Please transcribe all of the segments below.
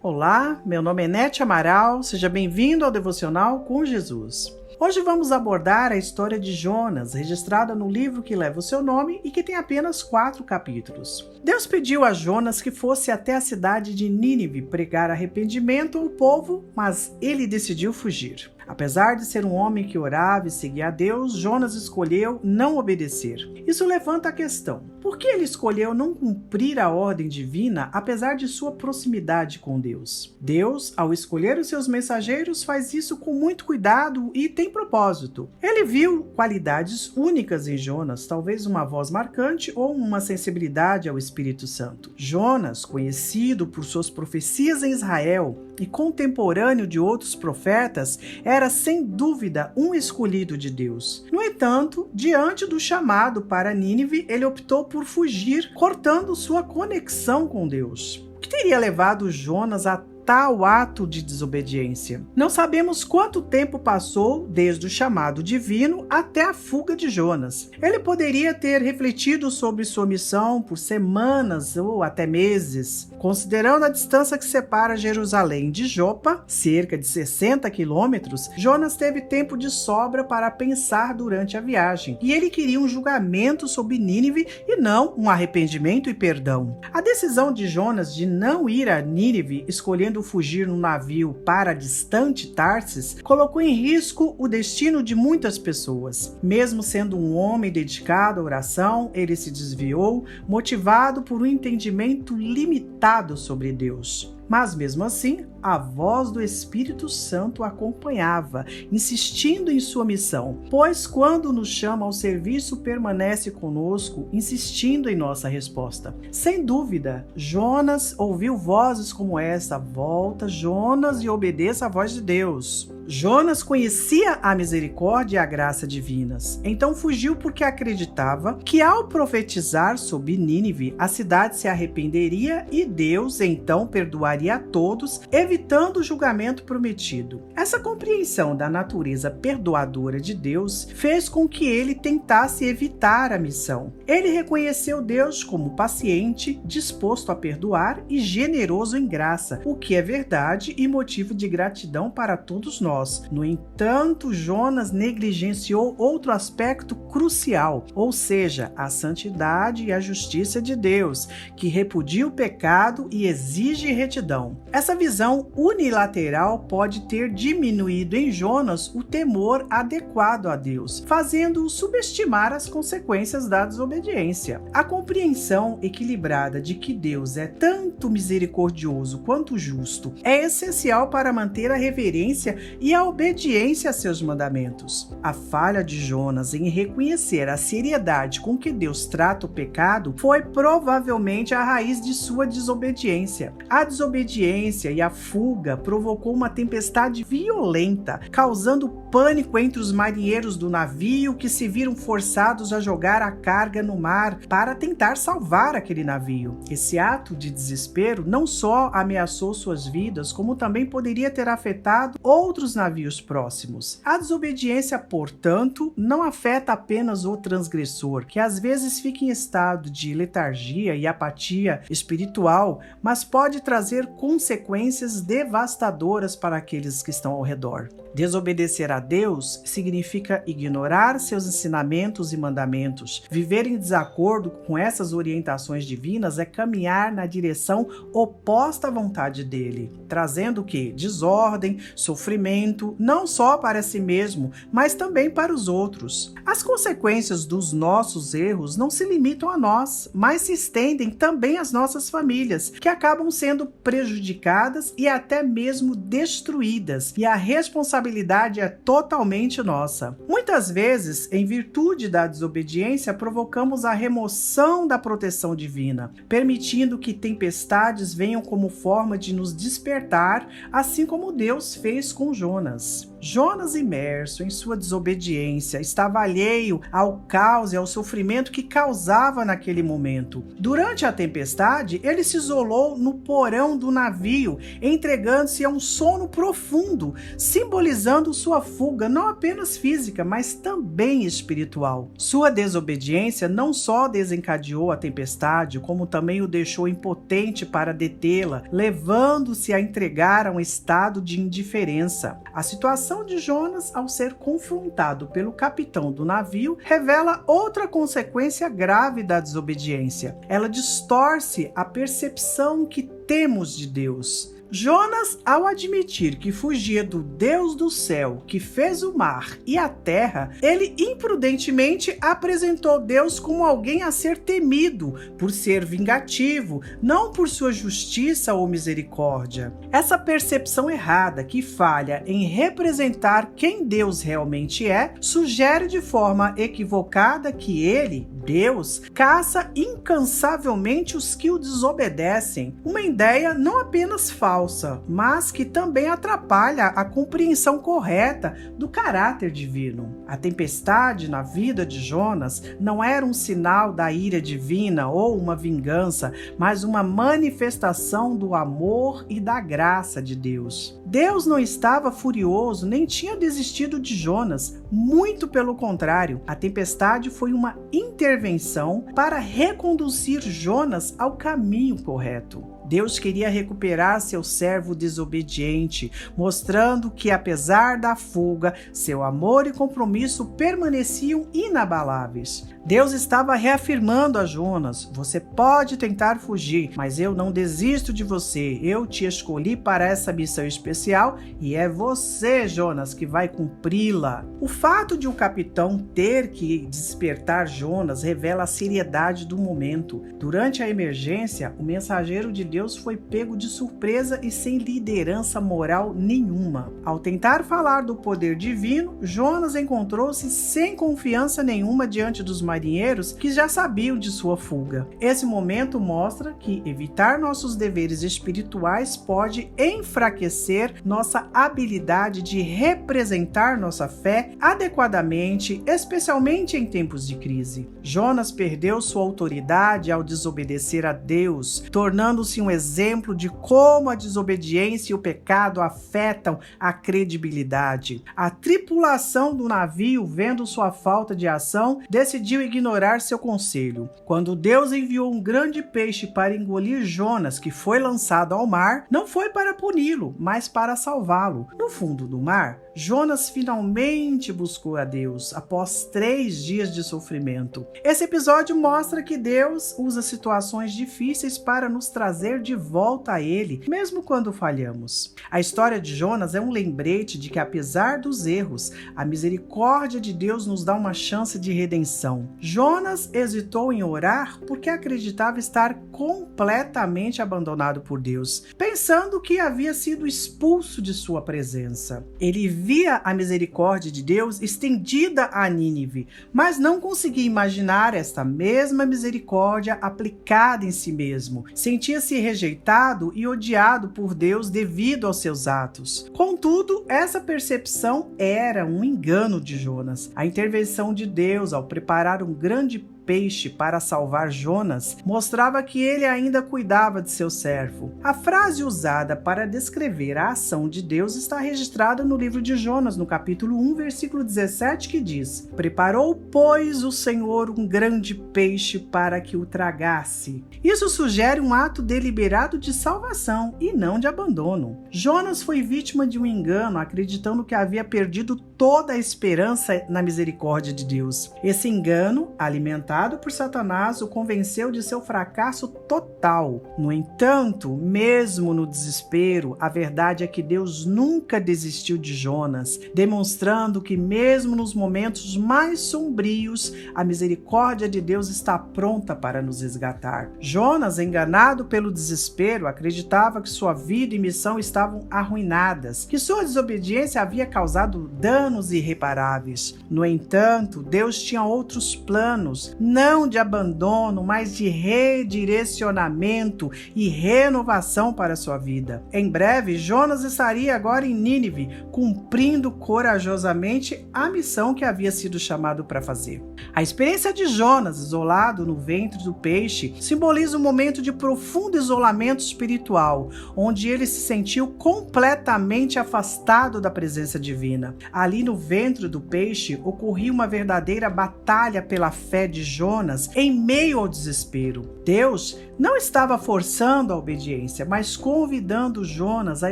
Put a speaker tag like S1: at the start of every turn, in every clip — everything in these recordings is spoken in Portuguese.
S1: Olá, meu nome é Nete Amaral, seja bem-vindo ao Devocional com Jesus. Hoje vamos abordar a história de Jonas, registrada no livro que leva o seu nome e que tem apenas 4 capítulos. Deus pediu a Jonas que fosse até a cidade de Nínive pregar arrependimento ao povo, mas ele decidiu fugir. Apesar de ser um homem que orava e seguia a Deus, Jonas escolheu não obedecer. Isso levanta a questão: por que ele escolheu não cumprir a ordem divina, apesar de sua proximidade com Deus? Deus, ao escolher os seus mensageiros, faz isso com muito cuidado e tem propósito. Ele viu qualidades únicas em Jonas, talvez uma voz marcante ou uma sensibilidade ao Espírito Santo. Jonas, conhecido por suas profecias em Israel e contemporâneo de outros profetas, era sem dúvida um escolhido de Deus. No entanto, diante do chamado para Nínive, ele optou por fugir, cortando sua conexão com Deus. O que teria levado Jonas a tal ato de desobediência? Não sabemos quanto tempo passou desde o chamado divino até a fuga de Jonas. Ele poderia ter refletido sobre sua missão por semanas ou até meses. Considerando a distância que separa Jerusalém de Jopa, cerca de 60 quilômetros, Jonas teve tempo de sobra para pensar durante a viagem. E ele queria um julgamento sobre Nínive e não um arrependimento e perdão. A decisão de Jonas de não ir a Nínive, escolhendo fugir no navio para a distante Tarsis, colocou em risco o destino de muitas pessoas. Mesmo sendo um homem dedicado à oração, ele se desviou, motivado por um entendimento limitado sobre Deus. Mas mesmo assim, a voz do Espírito Santo o acompanhava, insistindo em sua missão, pois quando nos chama ao serviço, permanece conosco, insistindo em nossa resposta. Sem dúvida, Jonas ouviu vozes como essa: volta, Jonas, e obedeça à voz de Deus. Jonas conhecia a misericórdia e a graça divinas, então fugiu porque acreditava que ao profetizar sobre Nínive, a cidade se arrependeria e Deus então perdoaria a todos, evitando o julgamento prometido. Essa compreensão da natureza perdoadora de Deus fez com que ele tentasse evitar a missão. Ele reconheceu Deus como paciente, disposto a perdoar e generoso em graça, o que é verdade e motivo de gratidão para todos nós. No entanto, Jonas negligenciou outro aspecto crucial, ou seja, a santidade e a justiça de Deus, que repudia o pecado e exige retidão. Essa visão unilateral pode ter diminuído em Jonas o temor adequado a Deus, fazendo-o subestimar as consequências da desobediência. A compreensão equilibrada de que Deus é tanto misericordioso quanto justo é essencial para manter a reverência e a obediência a seus mandamentos. A falha de Jonas em reconhecer a seriedade com que Deus trata o pecado foi provavelmente a raiz de sua desobediência. A desobediência e a fuga provocou uma tempestade violenta, causando pânico entre os marinheiros do navio, que se viram forçados a jogar a carga no mar para tentar salvar aquele navio. Esse ato de desespero não só ameaçou suas vidas, como também poderia ter afetado outros navios próximos. A desobediência, portanto, não afeta apenas o transgressor, que às vezes fica em estado de letargia e apatia espiritual, mas pode trazer consequências devastadoras para aqueles que estão ao redor. Desobedecer a Deus significa ignorar seus ensinamentos e mandamentos. Viver em desacordo com essas orientações divinas é caminhar na direção oposta à vontade dele, trazendo o quê? Desordem, sofrimento, não só para si mesmo, mas também para os outros. As consequências dos nossos erros não se limitam a nós, mas se estendem também às nossas famílias, que acabam sendo prejudicadas e até mesmo destruídas, e a responsabilidade é totalmente nossa. Muitas vezes, em virtude da desobediência, provocamos a remoção da proteção divina, permitindo que tempestades venham como forma de nos despertar, assim como Deus fez com Jonas. Jonas, imerso em sua desobediência, estava alheio ao caos e ao sofrimento que causava naquele momento. Durante a tempestade, ele se isolou no porão do navio, entregando-se a um sono profundo, simbolizando sua fuga não apenas física, mas também espiritual. Sua desobediência não só desencadeou a tempestade, como também o deixou impotente para detê-la, levando-se a entregar a um estado de indiferença. A situação de Jonas, ao ser confrontado pelo capitão do navio, revela outra consequência grave da desobediência. Ela distorce a percepção que temos de Deus. Jonas, ao admitir que fugia do Deus do céu, que fez o mar e a terra, ele imprudentemente apresentou Deus como alguém a ser temido, por ser vingativo, não por sua justiça ou misericórdia. Essa percepção errada, que falha em representar quem Deus realmente é, sugere de forma equivocada que ele, Deus, caça incansavelmente os que o desobedecem. Uma ideia não apenas falsa, mas que também atrapalha a compreensão correta do caráter divino. A tempestade na vida de Jonas não era um sinal da ira divina ou uma vingança, mas uma manifestação do amor e da graça de Deus. Deus não estava furioso nem tinha desistido de Jonas, muito pelo contrário. A tempestade foi uma intervenção para reconduzir Jonas ao caminho correto. Deus queria recuperar seu servo desobediente, mostrando que, apesar da fuga, seu amor e compromisso permaneciam inabaláveis. Deus estava reafirmando a Jonas: você pode tentar fugir, mas eu não desisto de você. Eu te escolhi para essa missão especial e é você, Jonas, que vai cumpri-la. O fato de o capitão ter que despertar Jonas revela a seriedade do momento. Durante a emergência, o mensageiro de Deus foi pego de surpresa e sem liderança moral nenhuma. Ao tentar falar do poder divino, Jonas encontrou-se sem confiança nenhuma diante dos marinheiros que já sabiam de sua fuga. Esse momento mostra que evitar nossos deveres espirituais pode enfraquecer nossa habilidade de representar nossa fé adequadamente, especialmente em tempos de crise. Jonas perdeu sua autoridade ao desobedecer a Deus, tornando-se um exemplo de como a desobediência e o pecado afetam a credibilidade. A tripulação do navio, vendo sua falta de ação, decidiu ignorar seu conselho. Quando Deus enviou um grande peixe para engolir Jonas, que foi lançado ao mar, não foi para puni-lo, mas para salvá-lo. No fundo do mar, Jonas finalmente buscou a Deus após 3 dias de sofrimento. Esse episódio mostra que Deus usa situações difíceis para nos trazer de volta a Ele, mesmo quando falhamos. A história de Jonas é um lembrete de que, apesar dos erros, a misericórdia de Deus nos dá uma chance de redenção. Jonas hesitou em orar porque acreditava estar completamente abandonado por Deus, pensando que havia sido expulso de sua presença. Ele via a misericórdia de Deus estendida a Nínive, mas não conseguia imaginar esta mesma misericórdia aplicada em si mesmo. Sentia-se rejeitado e odiado por Deus devido aos seus atos. Contudo, essa percepção era um engano de Jonas. A intervenção de Deus ao preparar um grande peixe para salvar Jonas mostrava que ele ainda cuidava de seu servo. A frase usada para descrever a ação de Deus está registrada no livro de Jonas, no capítulo 1, versículo 17, que diz: preparou, pois, o Senhor um grande peixe para que o tragasse. Isso sugere um ato deliberado de salvação e não de abandono. Jonas foi vítima de um engano, acreditando que havia perdido toda a esperança na misericórdia de Deus. Esse engano, alimentado por Satanás, o convenceu de seu fracasso total. No entanto, mesmo no desespero, a verdade é que Deus nunca desistiu de Jonas, demonstrando que mesmo nos momentos mais sombrios, a misericórdia de Deus está pronta para nos resgatar. Jonas, enganado pelo desespero, acreditava que sua vida e missão estavam arruinadas, que sua desobediência havia causado danos irreparáveis. No entanto, Deus tinha outros planos. não de abandono, mas de redirecionamento e renovação para a sua vida. Em breve, Jonas estaria agora em Nínive, cumprindo corajosamente a missão que havia sido chamado para fazer. A experiência de Jonas, isolado no ventre do peixe, simboliza um momento de profundo isolamento espiritual, onde ele se sentiu completamente afastado da presença divina. Ali no ventre do peixe ocorria uma verdadeira batalha pela fé de Jonas em meio ao desespero. Deus não estava forçando a obediência, mas convidando Jonas a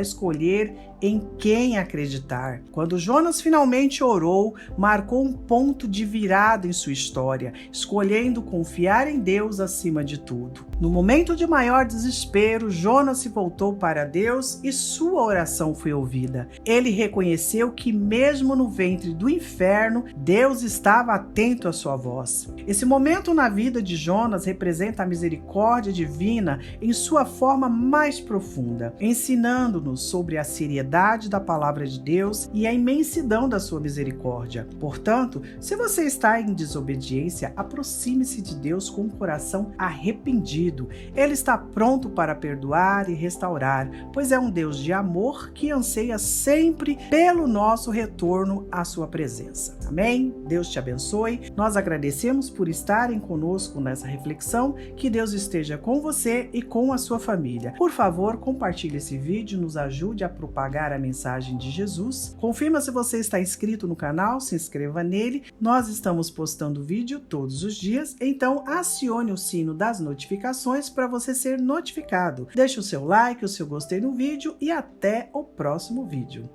S1: escolher em quem acreditar. Quando Jonas finalmente orou, marcou um ponto de virada em sua história, escolhendo confiar em Deus acima de tudo. No momento de maior desespero, Jonas se voltou para Deus e sua oração foi ouvida. Ele reconheceu que mesmo no ventre do inferno, Deus estava atento à sua voz. Esse momento na vida de Jonas representa a misericórdia divina em sua forma mais profunda, ensinando-nos sobre a seriedade da palavra de Deus e a imensidão da sua misericórdia. Portanto, se você está em desobediência, aproxime-se de Deus com o coração arrependido. Ele está pronto para perdoar e restaurar, pois é um Deus de amor que anseia sempre pelo nosso retorno à sua presença. Amém? Deus te abençoe. Nós agradecemos por estarem conosco nessa reflexão. Que Deus esteja com você e com a sua família. Por favor, compartilhe esse vídeo, nos ajude a propagar a mensagem de Jesus. Confirma se você está inscrito no canal, se inscreva nele. Nós estamos postando vídeo todos os dias, então acione o sino das notificações para você ser notificado. Deixe o seu like, o seu gostei no vídeo e até o próximo vídeo.